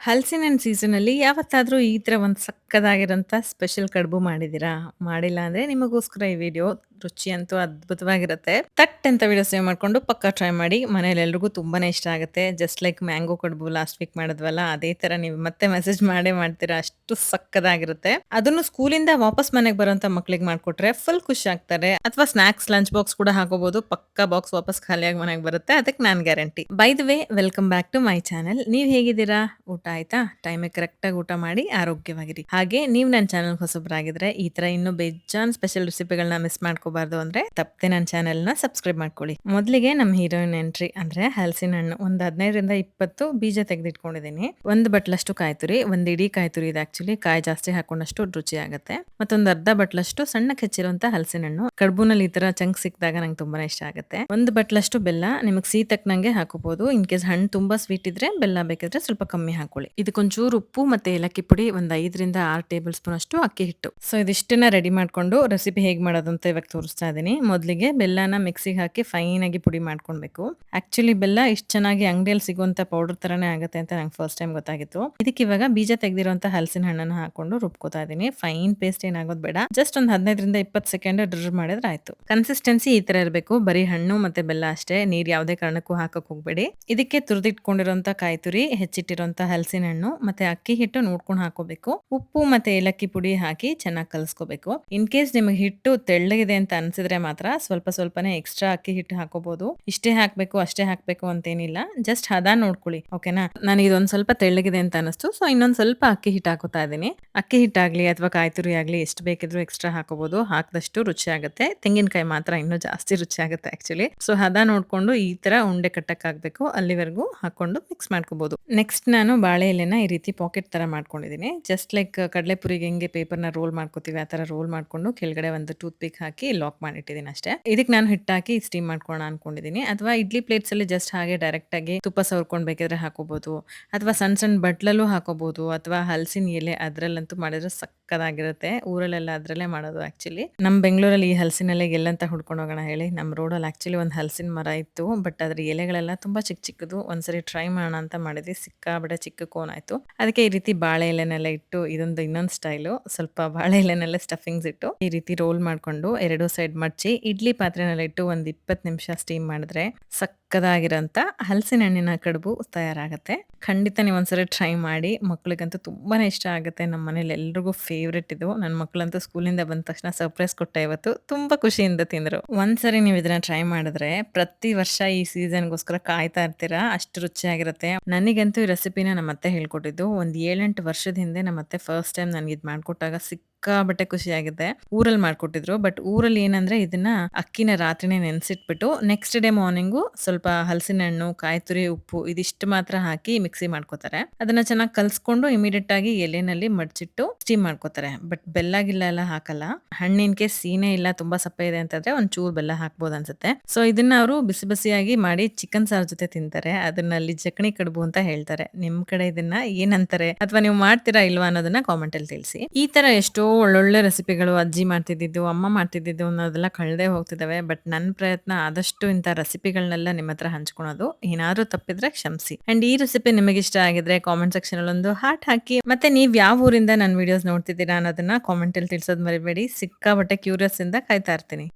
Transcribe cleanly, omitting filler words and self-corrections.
ಹಲಸಿನ ಹಣ್ಣು ಸೀಸನಲ್ಲಿ ಯಾವತ್ತಾದ್ರೂ ಈ ತರ ಒಂದು ಸಕ್ಕತ್ತಾಗಿರೋಂಥ ಸ್ಪೆಷಲ್ ಕಡುಬು ಮಾಡಿದ್ದೀರಾ? ಮಾಡಿಲ್ಲ ಅಂದ್ರೆ ನಿಮಗೋಸ್ಕರ ಈ ವಿಡಿಯೋ. ರುಚಿ ಅಂತೂ ಅದ್ಭುತವಾಗಿರುತ್ತೆ. ಥಟ್ ಅಂತ ವಿಡಿಯೋ ಸೇವ್ ಮಾಡ್ಕೊಂಡು ಪಕ್ಕಾ ಟ್ರೈ ಮಾಡಿ. ಮನೇಲಿ ಎಲ್ರಿಗೂ ತುಂಬಾನೇ ಇಷ್ಟ ಆಗುತ್ತೆ. ಜಸ್ಟ್ ಲೈಕ್ ಮ್ಯಾಂಗೋ ಕಡುಬು ಲಾಸ್ಟ್ ವೀಕ್ ಮಾಡಿದ್ವಲ್ಲ, ಅದೇ ತರ ನೀವು ಮತ್ತೆ ಮೆಸೇಜ್ ಮಾಡೇ ಮಾಡ್ತೀರಾ. ಅಷ್ಟು ಸಕ್ಕತ್ತಾಗಿರುತ್ತೆ. ಅದನ್ನು ಸ್ಕೂಲಿಂದ ವಾಪಸ್ ಮನೆಗೆ ಬರೋಂಥ ಮಕ್ಳಿಗೆ ಮಾಡ್ಕೊಟ್ರೆ ಫುಲ್ ಖುಷಿ ಆಗ್ತಾರೆ. ಅಥವಾ ಸ್ನಾಕ್ಸ್ ಲಂಚ್ ಬಾಕ್ಸ್ ಕೂಡ ಹಾಕೋಬಹುದು. ಪಕ್ಕಾ ಬಾಕ್ಸ್ ವಾಪಸ್ ಖಾಲಿಯಾಗಿ ಮನೆಗೆ ಬರುತ್ತೆ. ಅದಕ್ಕೆ ನಾನ್ guarantee. By the way welcome back to my channel. ನೀವ್ ಹೇಗಿದ್ದೀರಾ? ಊಟ ಆಯ್ತಾ? ಟೈಮಿಗೆ ಕರೆಕ್ಟಾಗಿ ಊಟ ಮಾಡಿ ಆರೋಗ್ಯವಾಗಿರಿ. ಹಾಗೆ ನೀವು ನನ್ನ ಚಾನೆಲ್ ಹೊಸಬರಾಗಿದ್ರೆ ಈ ತರ ಇನ್ನೂ ಬೇಜಾನ್ ಸ್ಪೆಷಲ್ ರೆಸಿಪಿಗಳನ್ನ ಮಿಸ್ ಮಾಡ್ಕೋಬಾರ್ದು ಅಂದ್ರೆ ತಪ್ಪದೆ ನನ್ನ ಚಾನೆಲ್ನ ಸಬ್ಸ್ಕ್ರೈಬ್ ಮಾಡ್ಕೊಳ್ಳಿ. ಮೊದಲಿಗೆ ನಮ್ಮ ಹೀರೋಯಿನ್ ಎಂಟ್ರಿ ಅಂದ್ರೆ ಹಲಸಿನ ಹಣ್ಣು ಒಂದು 15ರಿಂದ 20 ಬೀಜ ತೆಗೆದಿಟ್ಕೊಂಡಿದ್ದೀನಿ. ಒಂದು ಬಟ್ಲಷ್ಟು ಕಾಯಿ ತುರಿ, ಒಂದು ಇಡೀ ಕಾಯಿ ತುರಿ ಇದೆ. ಆಕ್ಚುಲಿ ಕಾಯಿ ಜಾಸ್ತಿ ಹಾಕೊಂಡಷ್ಟು ರುಚಿ ಆಗುತ್ತೆ. ಮತ್ತೊಂದು ಅರ್ಧ ಬಟ್ಲಷ್ಟು ಸಣ್ಣಕ್ಕೆ ಹೆಚ್ಚಿರುವಂತ ಹಲಸಿನ ಹಣ್ಣು. ಕಡ್ಬುನಲ್ಲಿ ಈ ತರ ಚಂಕ್ ಸಿಕ್ಕಿದಾಗ ನಂಗೆ ತುಂಬಾನೇ ಇಷ್ಟ ಆಗುತ್ತೆ. ಒಂದು ಬಟ್ಲಷ್ಟು ಬೆಲ್ಲ, ನಿಮಗೆ ಸಿಹಿ ತಕ್ಕನಂಗೆ ಹಾಕೋಬಹುದು. ಇನ್ ಕೇಸ್ ಹಣ್ಣು ತುಂಬಾ ಸ್ವೀಟ್ ಇದ್ರೆ ಬೆಲ್ಲ ಬೇಕಿದ್ರೆ ಸ್ವಲ್ಪ ಕಮ್ಮಿ ಹಾಕೊಳ್ಳಿ. ಇದಕ್ಕೊಂಚೂರು ಉಪ್ಪು ಮತ್ತೆ ಏಲಕ್ಕಿ ಪುಡಿ, ಒಂದು 5ರಿಂದ 6 ಟೇಬಲ್ ಸ್ಪೂನ್ ಅಷ್ಟು ಅಕ್ಕಿ ಹಿಟ್ಟು. ಸೊ ಇದಿಷ್ಟನ್ನ ರೆಡಿ ಮಾಡ್ಕೊಂಡು ರೆಸಿಪಿ ಹೇಗೆ ಮಾಡೋದು ಅಂತ ಇವಾಗ ತೋರಿಸ್ತಾ ಇದೀನಿ. ಮೊದಲಿಗೆ ಬೆಲ್ಲನ ಮಿಕ್ಸಿಗೆ ಹಾಕಿ ಫೈನ್ ಆಗಿ ಪುಡಿ ಮಾಡ್ಕೊಳ್ಬೇಕು. ಆಕ್ಚುಲಿ ಬೆಲ್ಲ ಇಷ್ಟು ಚೆನ್ನಾಗಿ ಅಂಗಡಿಯಲ್ಲಿ ಸಿಗುವಂತ ಪೌಡರ್ ತರಾನೇ ಆಗುತ್ತೆ ಅಂತ ನಂಗೆ ಫಸ್ಟ್ ಟೈಮ್ ಗೊತ್ತಾಗಿತ್ತು. ಇದಕ್ಕೆ ಇವಾಗ ಬೀಜ ತೆಗೆದಿರುವಂತ ಹಲಸಿನ ಹಣ್ಣನ್ನ ಹಾಕೊಂಡು ರುಬ್ಕೋತಾ ಇದೀನಿ. ಫೈನ್ ಪೇಸ್ಟ್ ಏನಾಗೋದು ಬೇಡ. ಜಸ್ಟ್ ಒಂದು 15ರಿಂದ 20 ಸೆಕೆಂಡ್ ಡ್ರಿಲ್ ಮಾಡಿದ್ರೆ ಆಯ್ತು. ಕನ್ಸಿಸ್ಟೆನ್ಸಿ ಈ ತರ ಇರಬೇಕು. ಬರೀ ಹಣ್ಣು ಮತ್ತೆ ಬೆಲ್ಲ ಅಷ್ಟೇ, ನೀರ್ ಯಾವುದೇ ಕಾರಣಕ್ಕೂ ಹಾಕಕ್ ಹೋಗ್ಬೇಡಿ. ಇದಕ್ಕೆ ತುರಿದಿಟ್ಕೊಂಡಿರುವಂತ ಕಾಯಿ ತುರಿ, ಹೆಚ್ಚಿಟ್ಟಿರುವಂತ ಹಲಸಿನ ಹಣ್ಣು ಮತ್ತೆ ಅಕ್ಕಿ ಹಿಟ್ಟು ನೋಡ್ಕೊಂಡು ಹಾಕೋಬೇಕು. ಉಪ್ಪು ಮತ್ತೆ ಏಲಕ್ಕಿ ಪುಡಿ ಹಾಕಿ ಚೆನ್ನಾಗಿ ಕಲಸ್ಕೋಬೇಕು. ಇನ್ ಕೇಸ್ ನಿಮಗೆ ಹಿಟ್ಟು ತೆಳ್ಳಗಿದೆ ಅಂತ ಅನ್ಸಿದ್ರೆ ಮಾತ್ರ ಸ್ವಲ್ಪ ಸ್ವಲ್ಪನೇ ಎಕ್ಸ್ಟ್ರಾ ಅಕ್ಕಿ ಹಿಟ್ಟು ಹಾಕೋಬಹುದು. ಇಷ್ಟೇ ಹಾಕ್ಬೇಕು ಅಷ್ಟೇ ಹಾಕ್ಬೇಕು ಅಂತೇನಿಲ್ಲ. ಜಸ್ಟ್ ಹದ ನೋಡ್ಕೊಳ್ಳಿ, ಓಕೆನಾ? ನಾನು ಇದೊಂದ್ ಸ್ವಲ್ಪ ತೆಳ್ಳಗಿದೆ ಅಂತ ಅನಿಸ್ತು, ಸೊ ಇನ್ನೊಂದ್ ಸ್ವಲ್ಪ ಅಕ್ಕಿ ಹಿಟ್ಟು ಹಾಕೋತಾ ಇದೀನಿ. ಅಕ್ಕಿ ಹಿಟ್ಟಾಗ್ಲಿ ಅಥವಾ ಕಾಯಿ ತುರಿ ಆಗ್ಲಿ ಎಷ್ಟು ಬೇಕಿದ್ರು ಎಕ್ಸ್ಟ್ರಾ ಹಾಕೋಬಹುದು. ಹಾಕದಷ್ಟು ರುಚಿ ಆಗುತ್ತೆ. ತೆಂಗಿನಕಾಯಿ ಮಾತ್ರ ಇನ್ನೂ ಜಾಸ್ತಿ ರುಚಿ ಆಗುತ್ತೆ ಆಕ್ಚುಲಿ. ಸೊ ಹದ ನೋಡ್ಕೊಂಡು ಈ ತರ ಉಂಡೆ ಕಟ್ಟಕ್ ಆಗ್ಬೇಕು, ಅಲ್ಲಿವರೆಗೂ ಹಾಕೊಂಡು ಮಿಕ್ಸ್ ಮಾಡ್ಕೋಬಹುದು. ನೆಕ್ಸ್ಟ್ ನಾನು ಬಾಳೆ ಎಲೆನ ಈ ರೀತಿ ಪಾಕೆಟ್ ತರ ಮಾಡ್ಕೊಂಡಿದ್ದೀನಿ. ಜಸ್ಟ್ ಲೈಕ್ ಕಡಲೆಪುರಿಗೆ ಹೆಂಗೆ ಪೇಪರ್ನ ರೋಲ್ ಮಾಡ್ಕೋತೀವಿ ಆ ತರ ರೋಲ್ ಮಾಡ್ಕೊಂಡು ಕೆಳಗಡೆ ಒಂದು ಟೂತ್ ಪಿಕ್ ಹಾಕಿ ಲಾಕ್ ಮಾಡಿಟ್ಟಿದ್ದೀನಿ ಅಷ್ಟೇ. ಇದಕ್ಕೆ ನಾನು ಹಿಟ್ಟಾಕಿ ಸ್ಟೀಮ್ ಮಾಡ್ಕೊಳ್ಳೋಣ ಅನ್ಕೊಂಡಿದ್ದೀನಿ. ಅಥವಾ ಇಡ್ಲಿ ಪ್ಲೇಟ್ಸ್ ಅಲ್ಲಿ ಜಸ್ಟ್ ಹಾಗೆ ಡೈರೆಕ್ಟ್ ಆಗಿ ತುಪ್ಪ ಸವರ್ಕೊಂಡು ಬೇಕಿದ್ರೆ ಹಾಕೋಬಹುದು. ಅಥವಾ ಸಣ್ಣ ಸಣ್ಣ ಬಟ್ಲಲ್ಲೂ ಹಾಕೋಬಹುದು. ಅಥವಾ ಹಲಸಿನ ಎಲೆ ಅದ್ರಲ್ಲಂತೂ ಮಾಡಿದ್ರೆ ಸಕ್ಕದಾಗಿರುತ್ತೆ. ಊರಲ್ಲೆಲ್ಲ ಅದ್ರಲ್ಲೇ ಮಾಡೋದು ಆಕ್ಚುಲಿ. ನಮ್ಮ ಬೆಂಗಳೂರಲ್ಲಿ ಈ ಹಲಸಿನ ಎಲೆಗೆ ಎಲ್ಲಂತ ಹುಡ್ಕೊಂಡು ಹೋಗೋಣ ಹೇಳಿ. ನಮ್ಮ ರೋಡಲ್ಲಿ ಆಕ್ಚುಲಿ ಒಂದು ಹಲಸಿನ ಮರ ಇತ್ತು, ಬಟ್ ಅದ್ರ ಎಲೆಗಳೆಲ್ಲ ತುಂಬಾ ಚಿಕ್ಕ ಚಿಕ್ಕದು. ಒಂದ್ಸರಿ ಟ್ರೈ ಮಾಡೋಣ ಅಂತ ಮಾಡಿದ್ವಿ, ಸಿಕ್ಕಾಬಿಟ್ಟೆ ಚಿಕ್ಕ ಕೋನ್ ಆಯ್ತು. ಅದಕ್ಕೆ ಈ ರೀತಿ ಬಾಳೆ ಎಲೆನೆಲ್ಲ ಇಟ್ಟು, ಇದೊಂದು ಇನ್ನೊಂದು ಸ್ಟೈಲು, ಸ್ವಲ್ಪ ಬಾಳೆ ಎಲೆನೆಲ್ಲ ಸ್ಟಫಿಂಗ್ಸ್ ಇಟ್ಟು ಈ ರೀತಿ ರೋಲ್ ಮಾಡ್ಕೊಂಡು ಎರಡು ಸೈಡ್ ಮಡ್ಚಿ ಇಡ್ಲಿ ಪಾತ್ರೆನೆಲ್ಲ ಇಟ್ಟು ಒಂದು 20 ನಿಮಿಷ ಸ್ಟೀಮ್ ಮಾಡಿದ್ರೆ ಸಕ್ಕದಾಗಿರೋಂಥ ಹಲಸಿನ ಹಣ್ಣಿನ ಕಡುಬು ತಯಾರಾಗುತ್ತೆ. ಖಂಡಿತ ನೀವು ಒಂದ್ಸರಿ ಟ್ರೈ ಮಾಡಿ. ಮಕ್ಳಿಗಂತೂ ತುಂಬಾನೇ ಇಷ್ಟ ಆಗುತ್ತೆ. ನಮ್ಮ ಮನೇಲಿ ಎಲ್ರಿಗೂ ಫೇವ್ರೆಟ್ ಇದು. ನನ್ನ ಮಕ್ಕಳಂತೂ ಸ್ಕೂಲಿಂದ ಬಂದ ತಕ್ಷಣ ಸರ್ಪ್ರೈಸ್ ಕೊಟ್ಟೆ ಇವತ್ತು. ತುಂಬಾ ಖುಷಿಯಿಂದ ತಿಂದ್ರು. ಒಂದ್ಸರಿ ನೀವು ಇದನ್ನ ಟ್ರೈ ಮಾಡಿದ್ರೆ ಪ್ರತಿ ವರ್ಷ ಈ ಸೀಸನ್ಗೋಸ್ಕರ ಕಾಯ್ತಾ ಇರ್ತೀರಾ. ಅಷ್ಟು ರುಚಿಯಾಗಿರುತ್ತೆ. ನನಗಂತೂ ಈ ರೆಸಿಪಿನ ನಮ್ಮ ಅತ್ತೆ ಹೇಳ್ಕೊಟ್ಟಿದ್ದು. ಒಂದು 7-8 ವರ್ಷದ ಹಿಂದೆ ನಮ್ಮ ಅತ್ತೆ ಫಸ್ಟ್ ಟೈಮ್ ನನಗೆ ಇದು ಮಾಡ್ಕೊಟ್ಟಾಗ ಸಿಕ್ಕಾಬಟ್ಟೆ ಖುಷಿಯಾಗಿದೆ. ಊರಲ್ಲಿ ಮಾಡ್ಕೊಟ್ಟಿದ್ರು. ಬಟ್ ಊರಲ್ಲಿ ಏನಂದ್ರೆ ಇದನ್ನ ಅಕ್ಕಿನ ರಾತ್ರಿನೇ ನೆನೆಸಿಟ್ಬಿಟ್ಟು ನೆಕ್ಸ್ಟ್ ಡೇ ಮಾರ್ನಿಂಗು ಸ್ವಲ್ಪ ಹಲಸಿನ ಹಣ್ಣು, ಕಾಯಿ ತುರಿ, ಉಪ್ಪು ಇದಿಷ್ಟು ಮಾತ್ರ ಹಾಕಿ ಮಿಕ್ಸಿ ಮಾಡ್ಕೋತಾರೆ. ಅದನ್ನ ಚೆನ್ನಾಗಿ ಕಲ್ಸ್ಕೊಂಡು ಇಮಿಡಿಯೇಟ್ ಆಗಿ ಎಲೆನಲ್ಲಿ ಮಡ್ಚಿಟ್ಟು ಸ್ಟೀಮ್ ಮಾಡ್ಕೋತಾರೆ. ಬಟ್ ಬೆಲ್ಲ ಗಿಲ್ಲ ಎಲ್ಲ ಹಾಕಲ್ಲ. ಹಣ್ಣಿನ ಕೇಸ್ ಸೀನೆ ಇಲ್ಲ, ತುಂಬಾ ಸಪ್ಪೆ ಇದೆ ಅಂತಂದ್ರೆ ಒಂದ್ ಚೂರು ಬೆಲ್ಲ ಹಾಕ್ಬೋದು ಅನ್ಸುತ್ತೆ. ಸೊ ಇದನ್ನ ಅವರು ಬಿಸಿ ಬಿಸಿಯಾಗಿ ಮಾಡಿ ಚಿಕನ್ ಸಾರ್ ಜೊತೆ ತಿಂತಾರೆ. ಅದನ್ನ ಅಲ್ಲಿ ಜಕಣಿ ಕಡುಬು ಅಂತ ಹೇಳ್ತಾರೆ. ನಿಮ್ ಕಡೆ ಇದನ್ನ ಏನಂತಾರೆ ಅಥವಾ ನೀವು ಮಾಡ್ತೀರಾ ಇಲ್ವಾ ಅನ್ನೋದನ್ನ ಕಾಮೆಂಟ್ ಅಲ್ಲಿ ತಿಳಿಸಿ. ಈ ತರ ಎಷ್ಟೋ ಒಳ್ಳೊಳ್ಳೆ ರೆಸಿಪಿಗಳು ಅಜ್ಜಿ ಮಾಡ್ತಿದ್ದಿದ್ದು, ಅಮ್ಮ ಮಾಡ್ತಿದ್ದಿದ್ದು ಅನ್ನೋದೆಲ್ಲ ಕಳ್ದೇ ಹೋಗ್ತಿದಾವೆ. ಬಟ್ ನನ್ನ ಪ್ರಯತ್ನ ಆದಷ್ಟು ಇಂಥ ರೆಸಿಪಿಗಳನ್ನೆಲ್ಲ ನಿಮ್ಮ ಹತ್ರ ಹಂಚ್ಕೊಳೋದು. ಏನಾದ್ರೂ ತಪ್ಪಿದ್ರೆ ಕ್ಷಮಿಸಿ. ಅಂಡ್ ಈ ರೆಸಿಪಿ ನಿಮಗೆ ಇಷ್ಟ ಆಗಿದ್ರೆ ಕಾಮೆಂಟ್ ಸೆಕ್ಷನ್ ಅಲ್ಲಿ ಒಂದು ಹಾರ್ಟ್ ಹಾಕಿ. ಮತ್ತೆ ನೀವ್ ಯಾವ ಊರಿಂದ ನನ್ನ ವಿಡಿಯೋಸ್ ನೋಡ್ತಿದ್ದೀರಾ ಅನ್ನೋದನ್ನ ಕಾಮೆಂಟ್ ಅಲ್ಲಿ ತಿಳಿಸೋದು ಮರಿಬೇಡಿ. ಸಿಕ್ಕಾಬಟ್ಟೆ ಕ್ಯೂರಿಯಸ್ ಇಂದ ಕಾಯ್ತಾ ಇರ್ತೀನಿ.